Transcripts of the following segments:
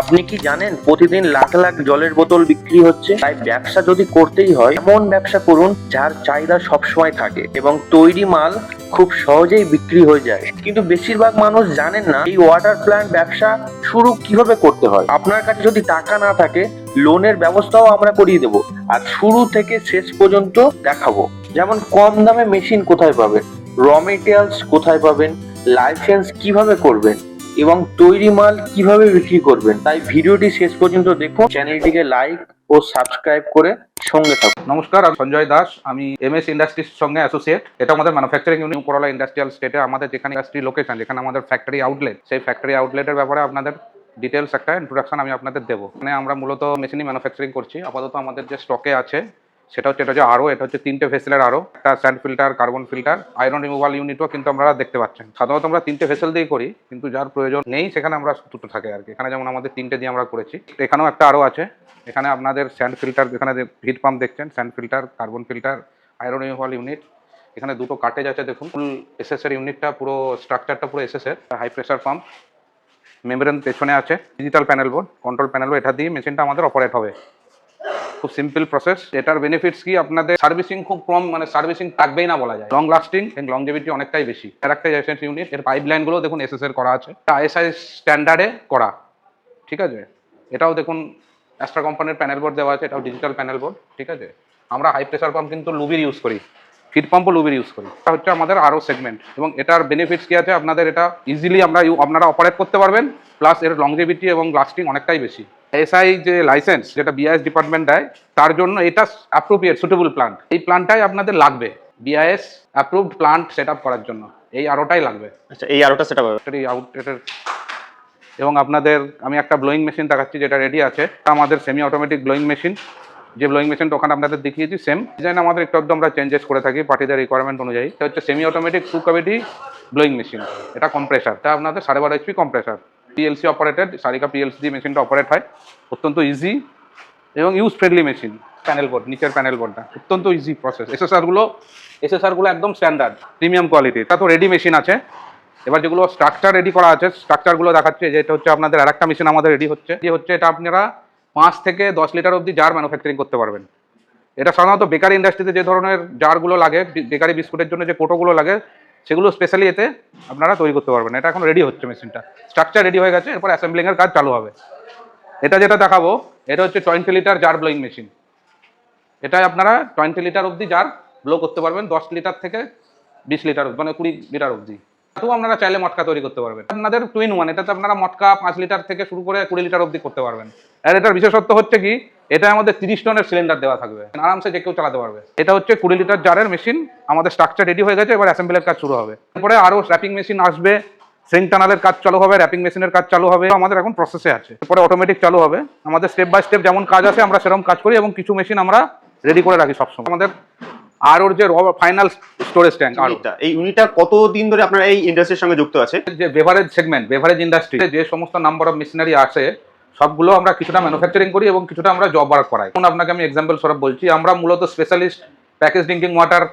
আপনি কি জানেন প্রতিদিন লাখ লাখ জলের বোতল বিক্রি হচ্ছে? তাই ব্যবসা যদি করতেই হয় এমন ব্যবসা করুন যার চাহিদা সবসময় থাকে এবং তৈরি মাল খুব সহজেই বিক্রি হয়ে যায়। কিন্তু বেশিরভাগ মানুষ জানেন না এই ওয়াটার প্ল্যান্ট ব্যবসা শুরু কিভাবে করতে হয়। আপনার কাছে যদি টাকা না থাকে, লোনের ব্যবস্থাও আমরা করিয়ে দেবো, আর শুরু থেকে শেষ পর্যন্ত দেখাবো। যেমন কম দামে মেশিন কোথায় পাবেন, র মেটেরিয়ালস কোথায় পাবেন, লাইসেন্স কিভাবে করবেন এবং তৈরি মাল কিভাবে বিক্রি করবেন। তাই ভিডিওটি শেষ পর্যন্ত দেখুন, চ্যানেলটিকে লাইক ও সাবস্ক্রাইব করে সঙ্গে থাকুন। নমস্কার, আমি সঞ্জয় দাস। আমি এমএস ইন্ডাস্ট্রিজ সঙ্গে অ্যাসোসিয়েট। এটা আমাদের ম্যানুফ্যাকচারিং ইউনিট, উপরওয়ালা ইন্ডাস্ট্রিয়াল স্টেটে আমাদের যেখানে ইন্ডাস্ট্রি লোকেশন, যেখানে আমাদের ফ্যাক্টরি আউটলেট, সেই ফ্যাক্টরি আউটলেটের ব্যাপারে আপনাদের ডিটেলস একটা ইন্ট্রোডাকশন আমি আপনাদের দেবো। মানে আমরা মূলত মেশিনই ম্যানুফ্যাকচারিং করছি। আপাতত আমাদের যে স্টকে আছে সেটা হচ্ছে এটা হচ্ছে 3টে ভেসেলের আরও, একটা sand filter, carbon filter, iron removal ইউনিটও কিন্তু আপনারা দেখতে পাচ্ছেন। সাধারণত আমরা 3টে ভেসেল দিয়েই করি, কিন্তু যার প্রয়োজন নেই সেখানে আমরা দুটো থাকে আর কি। এখানে যেমন আমাদের 3টে দিয়ে আমরা করেছি, এখানেও একটা আরও আছে। এখানে আপনাদের স্যান্ড ফিল্টার, যেখানে হিট পাম্প দেখছেন, sand filter, carbon filter, iron removal unit. এখানে দুটো কাটেজ আছে, দেখুন ফুল এসএসের ইউনিটটা, পুরো স্ট্রাকচারটা পুরো এসএসের। হাই প্রেসার পাম্প, মেমব্রেন পেছনে আছে, digital panel board, control panel board, এটা দিয়ে মেশিনটা আমাদের অপারেট হবে। খুব সিম্পল প্রসেস। এটার বেনিফিটস কি, আপনাদের সার্ভিসিং খুব কম, মানে সার্ভিসিং থাকবেই না বলা যায়। লং লাস্টিং এবং লংজেভিটি অনেকটাই বেশি। ক্যারেক্টারাইজেশন ইউনিট, এর পাইপ লাইনগুলো দেখুন এসএস এর করা আছে, আইএসআই স্ট্যান্ডার্ডে করা, ঠিক আছে। এটাও দেখুন অ্যাস্ট্রা কোম্পানির প্যানেল বোর্ড দেওয়া আছে, এটাও ডিজিটাল প্যানেল বোর্ড, ঠিক আছে। আমরা হাই প্রেসার পাম্প কিন্তু লুবির ইউজ করি, হিট পাম্পও লুবির ইউজ করি। এটা হচ্ছে আমাদের আরও সেগমেন্ট। এবং এটার বেনিফিটস কি আছে, আপনাদের এটা ইজিলি আপনারা অপারেট করতে পারবেন, প্লাস এর লংজেভিটি এবং লাস্টিং অনেকটাই বেশি। এসআই যে লাইসেন্স, যেটা বিআইএস ডিপার্টমেন্ট দেয়, তার জন্য এটা অ্যাপ্রোপ্রিয়েট সুটেবল প্লান্ট। এই প্লান্টটাই আপনাদের লাগবে BIS approved plant set up করার জন্য। এই আরোটাই লাগবে। আচ্ছা, এই আরোটা সেট আপ হবে আউটলেটের। এবং আপনাদের আমি একটা ব্লোয়িং মেশিন দেখাচ্ছি, যেটা রেডি আছে। আমাদের সেমি অটোমেটিক ব্লোয়িং মেশিন, যে ব্লোয়িং মেশিনটা ওখানে আপনাদের দেখিয়েছি, সেম ডিজাইন আমাদের একটু আমরা চেঞ্জেস করে থাকি পার্টিদের রিকোয়ারমেন্ট অনুযায়ী। এটা হচ্ছে semi automatic 2 cavity blowing machine. এটা কম্প্রেসার, এটা আপনাদের 12.5 HP কম্প্রেসার, পিএলসি অপারেটেড। সারিকা পিএলসি দিয়ে মেশিনটা অপারেট হয়। অত্যন্ত ইজি এবং use friendly machine. Panel board, নিচের প্যানেল বোর্ডটা অত্যন্ত ইজি প্রসেস। এসএসআরগুলো একদম স্ট্যান্ডার্ড প্রিমিয়াম কোয়ালিটি। এটা তো রেডি মেশিন আছে। এবার যেগুলো স্ট্রাকচার রেডি করা আছে, স্ট্রাকচারগুলো দেখাচ্ছে। যেটা হচ্ছে আপনাদের আরেকটা মেশিন আমাদের রেডি হচ্ছে, এটা আপনারা 5 থেকে 10 লিটার অবধি জার ম্যানুফ্যাকচারিং করতে পারবেন। এটা সাধারণত বেকারি ইন্ডাস্ট্রিতে যে ধরনের জারগুলো লাগে, বেকারি বিস্কুটের জন্য যে কোটোগুলো লাগে, সেগুলো স্পেশালি এতে আপনারা তৈরি করতে পারবেন। এটা এখন রেডি হচ্ছে মেশিনটা, স্ট্রাকচার রেডি হয়ে গেছে, এরপর অ্যাসেম্বলিংয়ের কাজ চালু হবে। এটা যেটা দেখাবো, এটা হচ্ছে 20 লিটার জার ব্লোয়িং মেশিন। এটাই আপনারা 20 লিটার অবধি জার ব্লো করতে পারবেন, 10 লিটার থেকে 20 লিটার, মানে 20 লিটার অবধি। তো আপনারা চাইলে মটকা তৈরি করতে পারবেন। আপনাদের 2-in-1, এটাতে আপনারা মটকা 5 লিটার থেকে শুরু করে 20 লিটার অবধি করতে পারবেন। আর এটার বিশেষত্ব হচ্ছে কি, এটা আমাদের 30 টনের সিলিন্ডার দেওয়া থাকবে, আরামসে যে কেউ চালাতে পারবে। এটা হচ্ছে 20 লিটার জারের মেশিন। আমাদের স্ট্রাকচার রেডি হয়ে গেছে, এবার অ্যাসেম্বলির কাজ শুরু হবে। এরপরে আরও র্যাপিং মেশিন আসবে, সিঙ্ক টানালের কাজ চালু হবে, র্যাপিং মেশিনের কাজ চালু হবে। আমাদের এখন প্রসেসে আছে, এরপরে অটোমেটিক চালু হবে। আমাদের স্টেপ বাই স্টেপ যেমন কাজ আছে আমরা সেরকম কাজ করি, এবং কিছু মেশিন আমরা রেডি করে রাখি সবসময়। আমাদের আর ওর যে ফাইনাল স্টোরেজ ট্যাঙ্ক, এই ইউনিটটা কতদিন ধরে আপনারা এই ইন্ডাস্ট্রির সঙ্গে যুক্ত আছে? যে বেভারেজ সেগমেন্ট, বেভারেজ ইন্ডাস্ট্রি, যে সমস্ত নাম্বার অফ মেশিনারি আসে, সবগুলো আমরা কিছুটা ম্যানুফ্যাকচারিং করি এবং কিছুটা আমরা জব ওয়ার্ক করাই। এখন আপনাকে আমি এক্সাম্পল স্বরূপ বলছি, আমরা মূলত specialist package drinking water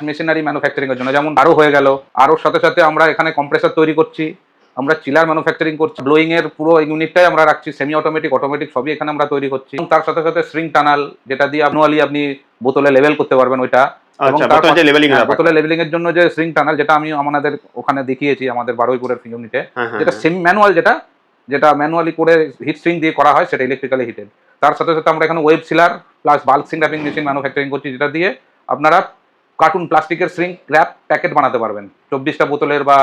machinery manufacturing এর জন্য, যেমন আরও হয়ে গেল। আরোর সাথে সাথে আমরা এখানে কম্প্রেসার তৈরি করছি, আমরা চিলার ম্যানুফ্যাকচারিং করছি, ব্লোয়িং এর পুরো ইউনিটটাই আমরা রাখছি, সেমি অটোমেটিক, অটোমেটিক সবই এখানে আমরা তৈরি করছি। এবং তার সাথে সাথে স্ট্রিং টানাল, যেটা দিয়ে ম্যানুয়ালি আপনি বোতলে লেভেল করতে পারবেন ওইটা। এবং বোতলে লেভেলিং এর জন্য যে স্ট্রিং টানাল, যেটা আমি আমাদের ওখানে দেখিয়েছি আমাদের বারুইপুরের ইউনিটে, যেটা সেমি ম্যানুয়াল, যেটা ম্যানুয়ালি করে হিট স্ট্রিং দিয়ে করা হয়, সেটা ইলেকট্রিক্যালি হিটেড। তার সাথে সাথে আমরা এখানে web sealer plus bulk shrink wrapping machine manufacturing করছি, যেটা দিয়ে আপনারা কার্টুন প্লাস্টিকের স্ট্রিং র্যাপ প্যাকেট বানাতে পারবেন। 24টা বোতলের বা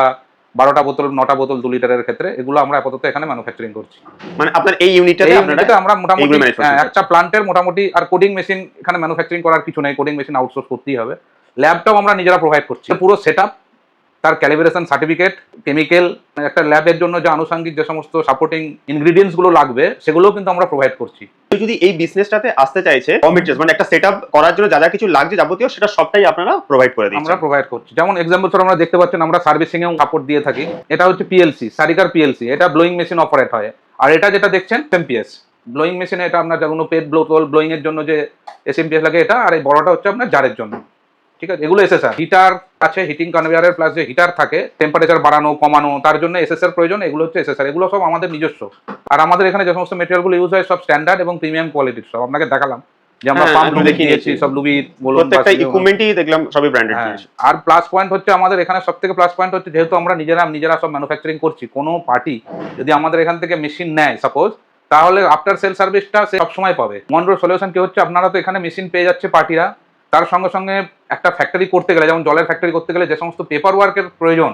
12টা বোতল, 9টা বোতল 2 লিটারের ক্ষেত্রে, এগুলো আমরা আপাতত এখানে ম্যানুফ্যাকচারিং করছি। মানে আপনার এই ইউনিটটাতে আমরা মোটামুটি একটা প্লান্টের মোটামুটি, আর কোডিং মেশিন এখানে ম্যানুফ্যাকচারিং করার কিছু নেই, কোডিং মেশিন আউটসোর্স করতেই হবে। ল্যাবটাও আমরা নিজেরা প্রোভাইড করছি, পুরো সেটআপ, তার ক্যালিব্রেশন সার্টিফিকেট, কেমিক্যাল, একটা ল্যাবের জন্য যে আনুষঙ্গিক যে সমস্ত সাপোর্টিং ইনগ্রিডিয়েন্টস গুলো লাগবে, সেগুলোও কিন্তু আমরা প্রোভাইড করছি। যদি এই বিজনেসটাতে আসতে চাইছে, মানে একটা সেটআপ করার জন্য যা যা কিছু লাগছে যাবতীয়, সেটা সবটাই আপনারা প্রোভাইড করে দিচ্ছেন। আমরা প্রোভাইড করছি। যেমন এক্সাম্পল স্বরূপ আমরা দেখতে পাচ্ছেন, আমরা সার্ভিসিং এও সাপোর্ট দিয়ে থাকি। এটা হচ্ছে পিএলসি, সারিকার পিএলসি, এটা ব্লোয়িং মেশিন অপারেট হয়। আর এটা যেটা দেখছেন এসএমপিএস ব্লোয়িং মেশিনে, এটা আপনার যেমন পেট ব্লোয়িং এর জন্য যে এসএমপিএস লাগে এটা, আর এই বড়টা হচ্ছে আপনার জারের জন্য, ঠিক আছে, এগুলো এসএসআর। হিটার আছে, হিটিং কনভেয়ারের প্লাস যে হিটার থাকে টেম্পারেচার বাড়ানো কমানো, তার জন্য এসএসআর প্রয়োজন, এগুলো হচ্ছে এসএসআর। এগুলো সব আমাদের নিজস্ব। আর আমাদের এখানে যে সমস্ত মেটেরিয়ালগুলো ইউজ হয় সব স্ট্যান্ডার্ড এবং প্রিমিয়াম কোয়ালিটির, সব আপনাকে দেখালাম যে আমরা হ্যাঁ, পাম্প আমি লুবি দেখিয়ে দিয়েছি, নিয়েছি। সব লুবি বলুন। প্রত্যেকটা ইকুইপমেন্টই দেখলাম সবই ব্র্যান্ডেড হ্যাঁ, জিনিস। আর প্লাস পয়েন্ট হচ্ছে আমাদের এখানে সব থেকে প্লাস পয়েন্ট হচ্ছে যেহেতু আমরা নিজেরা সব ম্যানুফ্যাকচারিং করছি, কোনো পার্টি যদি আমাদের এখান থেকে মেশিন নেয় সাপোজ, তাহলে আফটার সেল সার্ভিসটা সে সবসময় পাবে। মনরো সলিউশন কি হচ্ছে, আপনারা তো এখানে মেশিন পেয়ে যাচ্ছে পার্টিরা, তার সঙ্গে সঙ্গে একটা ফ্যাক্টরি করতে গেলে, যেমন জলের ফ্যাক্টরি করতে গেলে যে সমস্ত পেপার ওয়ার্কের প্রয়োজন,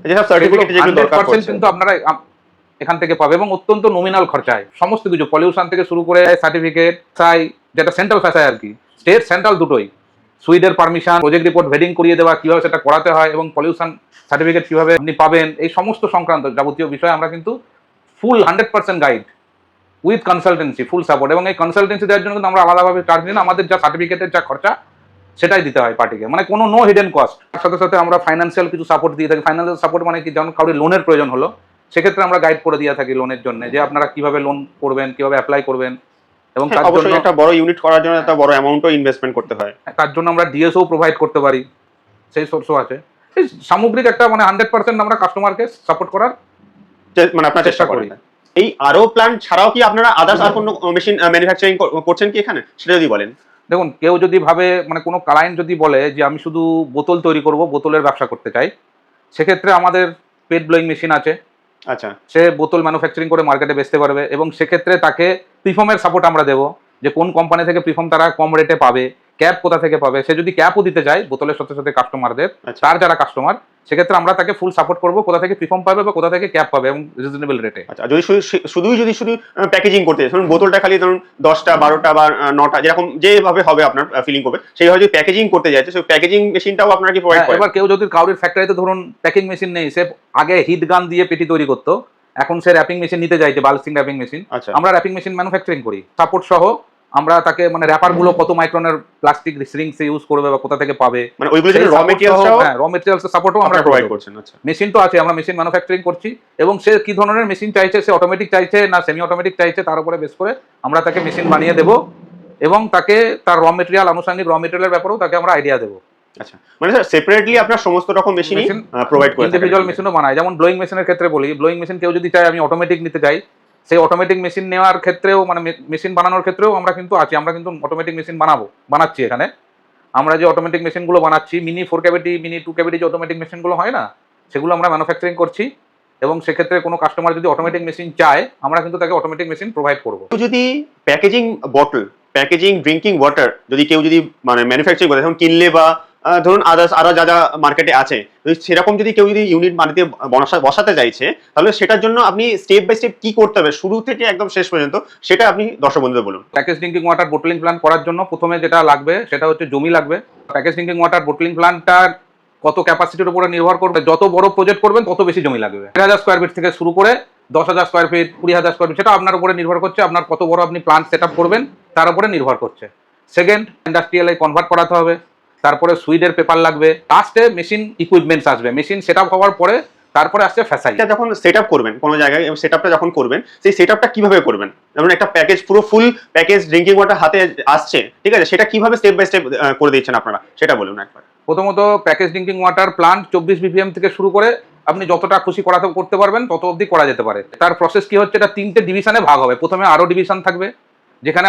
যেসব সার্টিফিকেট যেগুলো দরকার 100% পড়ছে কিন্তু আপনারা এখান থেকে পাবে এবং অত্যন্ত নমিনাল খরচায় সমস্ত কিছু, পলিউশন থেকে শুরু করে সার্টিফিকেট, সাই যেটা সেন্ট্রাল ফ্যাসাই আর কি, স্টেট সেন্ট্রাল দুটোই, সুইডের পারমিশন, প্রজেক্ট রিপোর্ট ভেডিং করিয়ে দেওয়া, কিভাবে সেটা করাতে হয় এবং পলিউশন সার্টিফিকেট কিভাবে আপনি পাবেন, এই সমস্ত সংক্রান্ত যাবতীয় বিষয়ে আমরা কিন্তু ফুল 100% guide with consultancy, full support. এবং এই কনসালটেন্সি দেওয়ার জন্য কিন্তু আমরা আলাদাভাবে চার্জ নিই না, আমাদের যা সার্টিফিকেটের যা খরচা সেটাই দিতে হয় পার্টিকে, মানে কোনো নো হিডেন কস্ট। তার সাথে সাথে আমরা ফাইন্যান্সিয়াল কিছু সাপোর্ট দিয়ে থাকি। ফাইন্যান্সিয়াল সাপোর্ট মানে কি, যেমন কাউরি লোনের প্রয়োজন হলো, সেক্ষেত্রে আমরা গাইড করে দিয়ে থাকি লোনের জন্য, যে আপনারা কিভাবে লোন করবেন, কিভাবে অ্যাপ্লাই করবেন, এবং হ্যাঁ, তার জন্য অবশ্যই একটা বড় ইউনিট করার জন্য একটা বড় অ্যামাউন্টও ইনভেস্টমেন্ট করতে হয়। তার জন্য আমরা ডিএসও প্রোভাইড করতে পারি, সেই সোর্সও আছে। এই সামগ্রিক একটা মানে 100% আমরা কাস্টমারকে সাপোর্ট করার মানে আপনারা চেষ্টা চেষ্টা করি। করেন। এই আরো প্ল্যান্ট ছাড়াও কি আপনারা আদার্স আর কোনো মেশিন ম্যানুফ্যাকচারিং করছেন কি এখানে, সেটা যদি বলেন। দেখুন, কেউ যদি ভাবে, মানে কোনো ক্লায়েন্ট যদি বলে যে আমি শুধু বোতল তৈরি করব, বোতলের ব্যবসা করতে চাই, সেক্ষেত্রে আমাদের পেট ব্লোয়িং মেশিন আছে, আচ্ছা, সে বোতল ম্যানুফ্যাকচারিং করে মার্কেটে বেচতে পারবে। এবং সেক্ষেত্রে তাকে প্রিফর্মের সাপোর্ট আমরা দেবো, যে কোন কোম্পানি থেকে প্রিফর্ম তারা কম রেটে পাবে, ক্যাপ কোথা থেকে পাবে। সে যদি ক্যাপও দিতে চায় বোতলের সাথে সাথে কাস্টমারদের, আচ্ছা। তার যারা কাস্টমার, সেক্ষেত্রে আমরা তাকে ফুল সাপোর্ট করবো, কোথা থেকে প্রিফর্ম পাবে বা কোথা থেকে ক্যাপ পাবে এবং রিজনেবল রেটে। আচ্ছা, যদি শুধু প্যাকেজিং করতে চাই, ধরুন বোতলটা খালি ধরুন 10টা 12টা বা 9টা যেরকম যেভাবে হবে আপনার ফিলিং করবে, সেইভাবে যদি প্যাকেজিং করতে যাচ্ছে, সেই প্যাকেজিং মেশিনটাও আপনারা কি প্রোভাইড করেন? এবার কেউ যদি কাউরির ফ্যাক্টরিতে ধরুন প্যাকিং মেশিন নেই, সে আগে হিট গান দিয়ে পেটি তৈরি করতো, এখন সে র্যাপিং মেশিন নিতে চাইছে, বাল্সিং র্যাপিং মেশিন, আচ্ছা, আমরা র্যাপিং মেশিন ম্যানুফ্যাকচারিং করি সাপোর্ট সহ। আমরা তাকে মানে র্যাপার গুলো কত মাইক্রনের প্লাস্টিক রিং সে ইউজ করবে বা কোথা থেকে পাবে, মানে ওইগুলো যে র মেটেরিয়ালস সাপোর্টও আমরা প্রোভাইড করছেন। আচ্ছা, মেশিন তো আছে, আমরা মেশিন ম্যানুফ্যাকচারিং করছি। এবং সে কি ধরনের মেশিন চাইছে, সে অটোমেটিক চাইছে না সেমি অটোমেটিক চাইছে, তার উপরে বেস করে আমরা তাকে মেশিন বানিয়ে দেবো এবং তাকে তার র মেটেরিয়াল, আনুষঙ্গিক র মেটেরিয়ালের ব্যাপারেও তাকে আমরা আইডিয়া দেবো। আচ্ছা, মানে স্যার সেপারেটলি আপনার সমস্ত রকম মেশিনই প্রোভাইড করে থাকেন। ইন্ডিভিজুয়াল মেশিনও বানায়, যেমন ব্লোয়িং মেশিনের ক্ষেত্রে বলি, ব্লোয়িং মেশিন কেউ যদি চায় আমি অটোমেটিক নিতে চাই, সেই অটোমেটিক মেশিন নেওয়ার ক্ষেত্রেও মানে মেশিন বানানোর ক্ষেত্রেও আমরা কিন্তু আছি, আমরা কিন্তু অটোমেটিক মেশিন বানাচ্ছি এখানে। আমরা যে অটোমেটিক মেশিনগুলো বানাচ্ছি, মিনি 4 ক্যাভিটি, মিনি 2 ক্যাভিটি যে অটোমেটিক মেশিনগুলো হয় না, সেগুলো আমরা ম্যানুফ্যাকচারিং করছি। এবং সেক্ষেত্রে কোনো কাস্টমার যদি অটোমেটিক মেশিন চায়, আমরা কিন্তু তাকে অটোমেটিক মেশিন প্রোভাইড করবো। যদি packaging bottle, packaging drinking water যদি কেউ যদি মানে ম্যানুফ্যাকচারিং করে, এখন কিনলে বা ধরুন আদার্স আরো যা যা মার্কেটে আছে, যদি সেরকম যদি কেউ যদি ইউনিট বানাতে বসাতে চাইছে, তাহলে সেটার জন্য আপনি স্টেপ বাই স্টেপ কি করতে হবে শুরু থেকে একদম শেষ পর্যন্ত, সেটা আপনি দর্শক বন্ধুদের বলুন। Package drinking water bottling plant করার জন্য প্রথমে যেটা লাগবে সেটা হচ্ছে জমি লাগবে। প্যাকেজ ড্রিঙ্কিং ওয়াটার বোটলিং প্ল্যান্টটার কত ক্যাপাসিটির উপরে নির্ভর করবে, যত বড় প্রজেক্ট করবেন তত বেশি জমি লাগবে। 1000 স্কোয়ার ফিট থেকে শুরু করে 10,000 স্কোয়ার ফিট, 20,000 স্কোয়ার ফিট, সেটা আপনার উপরে নির্ভর করছে, আপনার কত বড় আপনি প্ল্যান্ট সেট আপ করবেন তার উপরে নির্ভর করছে। সেকেন্ড, ইন্ডাস্ট্রিয়ালে কনভার্ট করাতে হবে, তারপরে সুইডের পেপার লাগবে, লাস্টে মেশিন ইকুইপমেন্টস আসবে। মেশিন সেট আপ হওয়ার পরে তারপরে আসছে ফ্যাসাই। এটা যখন সেট আপ করবেন কোনো জায়গায়, সেট আপটা যখন করবেন, সেই সেট আপটা কিভাবে করবেন? যেমন একটা প্যাকেজ, পুরো ফুল প্যাকেজ ড্রিঙ্কিং ওয়াটার হাতে আসছে, ঠিক আছে, সেটা কিভাবে স্টেপ বাই স্টেপ করে দিচ্ছেন আপনারা, সেটা বলুন একবার। প্রথমত package drinking water plant 24 BPM থেকে শুরু করে আপনি যতটা খুশি করতে পারবেন তত অবধি করা যেতে পারে। তার প্রসেস কি হচ্ছে, এটা 3টে ডিভিশনে ভাগ হবে। প্রথমে আরও ডিভিশন থাকবে, যেখানে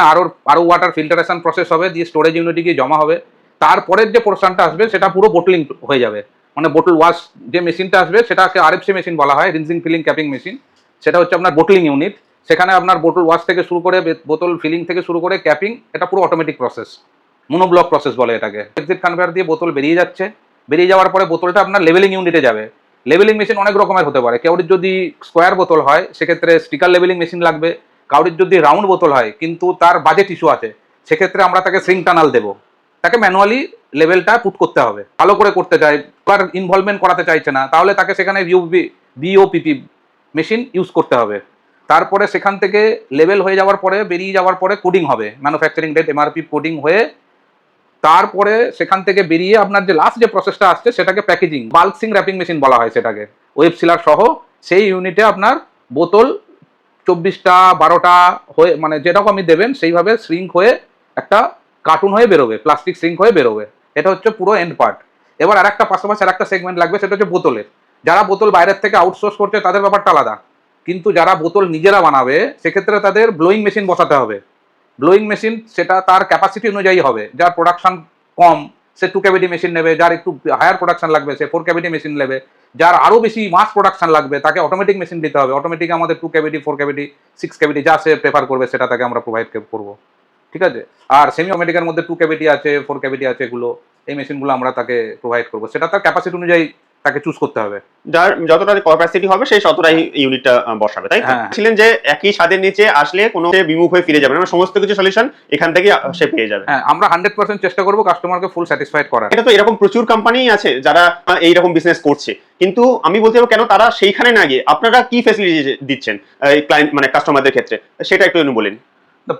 আরও ওয়াটার ফিল্টারেশন প্রসেস হবে, দিয়ে স্টোরেজ ইউনিটে গিয়ে জমা হবে। তারপরের যে পোর্শনটা আসবে সেটা পুরো বোটলিং হয়ে যাবে, মানে বোটল ওয়াশ যে মেশিনটা আসবে সেটাকে আরএফসি মেশিন বলা হয়, রিনজিং ফিলিং ক্যাপিং মেশিন। সেটা হচ্ছে আপনার বোটলিং ইউনিট, সেখানে আপনার বোতল ওয়াশ থেকে শুরু করে বোতল ফিলিং থেকে শুরু করে ক্যাপিং, এটা পুরো অটোমেটিক প্রসেস, মনোব্লক প্রসেস বলে এটাকে। এক্সিট কনভেয়ার দিয়ে বোতল বেরিয়ে যাচ্ছে, বেরিয়ে যাওয়ার পরে বোতলটা আপনার লেভেলিং ইউনিটে যাবে। লেভেলিং মেশিন অনেক রকমের হতে পারে, কাউরির যদি স্কোয়ার বোতল হয় সেক্ষেত্রে স্টিকার লেভেলিং মেশিন লাগবে, কাউরির যদি রাউন্ড বোতল হয় কিন্তু তার বাজেট ইস্যু আছে, সেক্ষেত্রে আমরা তাকে সিং টানাল দেবো, তাকে ম্যানুয়ালি লেভেলটা পুট করতে হবে। ভালো করে করতে চায়, তার ইনভলভমেন্ট করাতে চাইছে না, তাহলে তাকে সেখানে বিওপিপি মেশিন ইউজ করতে হবে। তারপরে সেখান থেকে লেভেল হয়ে যাওয়ার পরে, বেরিয়ে যাওয়ার পরে কোডিং হবে, ম্যানুফ্যাকচারিং ডেট এমআরপি কোডিং হয়ে তারপরে সেখান থেকে বেরিয়ে আপনার যে লাস্ট যে প্রসেসটা আসছে সেটাকে প্যাকেজিং, বাল্কসিং র্যাপিং মেশিন বলা হয় সেটাকে, ওয়েব সিলার সহ। সেই ইউনিটে আপনার বোতল 24টা 12টা হয়ে, মানে যেরকম আপনি দেবেন সেইভাবে শ্রিঙ্ক হয়ে একটা কার্টুন হয়ে বেরোবে, প্লাস্টিক শ্রিঙ্ক হয়ে বেরোবে। এটা হচ্ছে পুরো এন্ড পার্ট। এবার আরেকটা পাশাপাশি আরেকটা সেগমেন্ট লাগবে, সেটা হচ্ছে বোতলের। যারা বোতল বাইরের থেকে আউটসোর্স করছে তাদের ব্যাপারটা আলাদা, কিন্তু যারা বোতল নিজেরা বানাবে সেক্ষেত্রে তাদের ব্লোয়িং মেশিন বসাতে হবে। ব্লোয়িং মেশিন সেটা তার ক্যাপাসিটি অনুযায়ী হবে। যার প্রোডাকশন কম সে 2 ক্যাভিটি মেশিন নেবে, যার একটু হায়ার প্রোডাকশন লাগবে সে 4 ক্যাভিটি মেশিন নেবে, যার আরও বেশি মাস প্রোডাকশন লাগবে তাকে অটোমেটিক মেশিন দিতে হবে। অটোমেটিক আমাদের 2 ক্যাভিটি 4 ক্যাভিটি 6 ক্যাভিটি যা সে প্রেফার করবে সেটা তাকে আমরা প্রোভাইড করবো, ঠিক আছে। আর সেমি অটোমেটিকের মধ্যে 2 ক্যাভিটি আছে 4 ক্যাভিটি আছে, এগুলো এই মেশিনগুলো আমরা তাকে প্রোভাইড করবো। সেটা তার ক্যাপাসিটি অনুযায়ী তাকে চুজ করতে হবে। যার যতটা ক্যাপাসিটি হবে সেই ততটাই ইউনিটটা বসাবে, তাই তো? হ্যাঁ। ছিলেন যে একই ছাদের নিচে আসলে কোনো বিমুখ হয়ে ফিরে যাবে না, সমস্ত কিছু সলিউশন এখান থেকে সে পেয়ে যাবে। হ্যাঁ, আমরা 100% চেষ্টা করবো কাস্টমারকে ফুল স্যাটিসফাইড করার। এটা তো এরকম প্রচুর কোম্পানি আছে যারা এইরকম বিজনেস করছে, কিন্তু আমি বলতে চাইবো কেন তারা সেইখানে না গিয়ে আপনারা কি ফ্যাসিলিটি দিচ্ছেন এই ক্লায়েন্ট মানে কাস্টমারদের ক্ষেত্রে, সেটা একটু বলেন।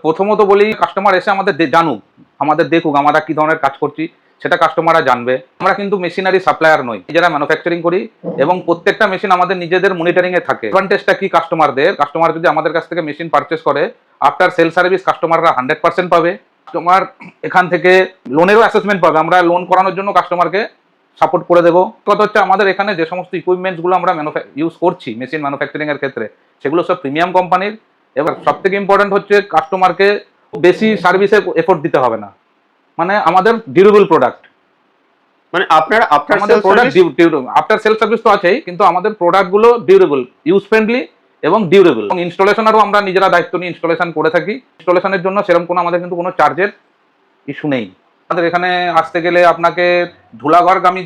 প্রথমত বলি, কাস্টমার এসে আমাদের জানুক, আমাদের দেখুক আমরা কি ধরনের কাজ করছি, সেটা কাস্টমাররা জানবে। আমরা কিন্তু মেশিনারি সাপ্লায়ার নই, যারা ম্যানুফ্যাকচারিং করি এবং প্রত্যেকটা মেশিন আমাদের নিজেদের মনিটরিং এ থাকে। অ্যাডভান্টেজটা কি কাস্টমারদের, কাস্টমার যদি আমাদের কাছ থেকে মেশিন পারচেস করে আফটার সেল সার্ভিস কাস্টমাররা 100% পাবে। কাস্টমার এখান থেকে লোনেরও অ্যাসেসমেন্ট পাবে, আমরা লোন করানোর জন্য কাস্টমারকে সাপোর্ট করে দেবো। কথা হচ্ছে আমাদের এখানে যে সমস্ত ইকুইপমেন্টসগুলো আমরা ইউজ করছি মেশিন ম্যানুফ্যাকচারিং এর ক্ষেত্রে সেগুলো সব প্রিমিয়াম কোম্পানির। এবার সব থেকে ইম্পর্টেন্ট হচ্ছে কাস্টমারকে বেশি সার্ভিসে এফোর্ট দিতে হবে না, মানে আমাদের ডিউরেবল প্রোডাক্ট। মানে আপনারা আমাদের প্রোডাক্ট আফটার সেল সার্ভিস তো আছেই, কিন্তু আমাদের প্রোডাক্টগুলো ডিউরেবল, ইউজ ফ্রেন্ডলি এবং ডিউরেবল। এবং ইনস্টলেশনেরও আমরা নিজেরা দায়িত্ব নিয়ে ইনস্টলেশন করে থাকি। ইনস্টলেশনের জন্য সেরকম কোনো আমাদের কিন্তু কোনো চার্জের ইস্যু নেই। আমাদের এখানে আসতে গেলে আপনাকে ধুলাগড়গামী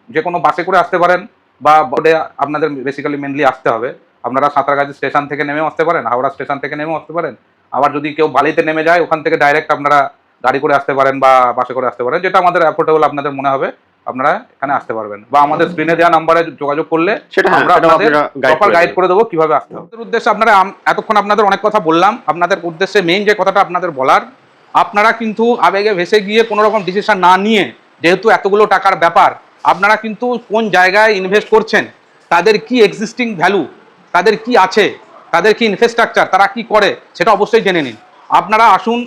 যে কোনো বাসে করে আসতে পারেন, বা বোর্ডে আপনাদের বেসিক্যালি মেনলি আসতে হবে। আপনারা সাঁতরাগাছি স্টেশন থেকে নেমেও আসতে পারেন, হাওড়া স্টেশন থেকে নেমেও আসতে পারেন। আবার যদি কেউ বালিতে নেমে যায় ওখান থেকে ডাইরেক্ট আপনারা গাড়ি করে আসতে পারেন বা বাসে করে আসতে পারেন, যেটা আমাদের অ্যাফোর্ডেবল আপনাদের মনে হবে আপনারা এখানে আসতে পারবেন। বা আমাদের স্ক্রিনে দেওয়া নাম্বারে যোগাযোগ করলে আমরা আপনাদের প্রপার গাইড করে দেবো কিভাবে আসতে হবে। উদ্দেশ্যে আপনারা এতক্ষণ আপনাদের অনেক কথা বললাম, আপনাদের উদ্দেশ্যে মেইন যে কথাটা আপনাদের বলার, আপনারা কিন্তু আবেগে ভেসে গিয়ে কোনো রকম ডিসিশন না নিয়ে, যেহেতু এতগুলো টাকার ব্যাপার, আপনারা কিন্তু কোন জায়গায় ইনভেস্ট করছেন, তাদের কি এক্সিস্টিং ভ্যালু, তাদের কি আছে, তাদের কি ইনফ্রাস্ট্রাকচার, তারা কি করে সেটা অবশ্যই জেনে নিন। আপনারা আসুন,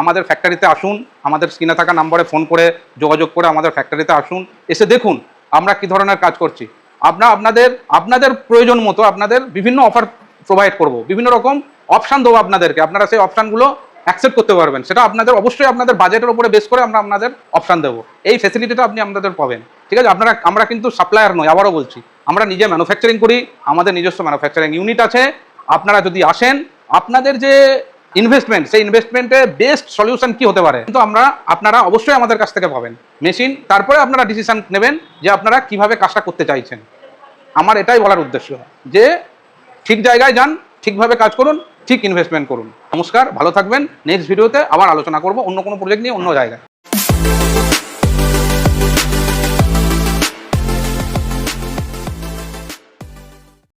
আমাদের ফ্যাক্টরিতে আসুন, আমাদের স্ক্রিনে থাকা নম্বরে ফোন করে যোগাযোগ করে আমাদের ফ্যাক্টরিতে আসুন, এসে দেখুন আমরা কি ধরনের কাজ করছি। আপনাদের প্রয়োজন মতো আপনাদের বিভিন্ন অফার প্রোভাইড করব, বিভিন্ন রকম অপশান দেবো আপনাদেরকে, আপনারা সেই অপশানগুলো অ্যাকসেপ্ট করতে পারবেন। সেটা আপনাদের অবশ্যই আপনাদের বাজেটের উপরে বেস করে আমরা আপনাদের অপশান দেবো, এই ফ্যাসিলিটিটা আপনি আপনাদের পাবেন, ঠিক আছে। আমরা কিন্তু সাপ্লায়ার নই, আবারও বলছি, আমরা নিজে ম্যানুফ্যাকচারিং করি, আমাদের নিজস্ব ম্যানুফ্যাকচারিং ইউনিট আছে। আপনারা যদি আসেন, আপনাদের যে ইনভেস্টমেন্ট, সেই ইনভেস্টমেন্টে বেস্ট সলিউশন কি হতে পারে কিন্তু আপনারা অবশ্যই আমাদের কাছ থেকে পাবেন মেশিন। তারপরে আপনারা ডিসিশন নেবেন যে আপনারা কিভাবে কাজটা করতে চাইছেন। আমার এটাই বলার উদ্দেশ্য যে ঠিক জায়গায় যান, ঠিকভাবে কাজ করুন, ঠিক ইনভেস্টমেন্ট করুন। নমস্কার, ভালো থাকবেন। নেক্সট ভিডিওতে আবার আলোচনা করব অন্য কোনো প্রজেক্ট নিয়ে অন্য জায়গায়।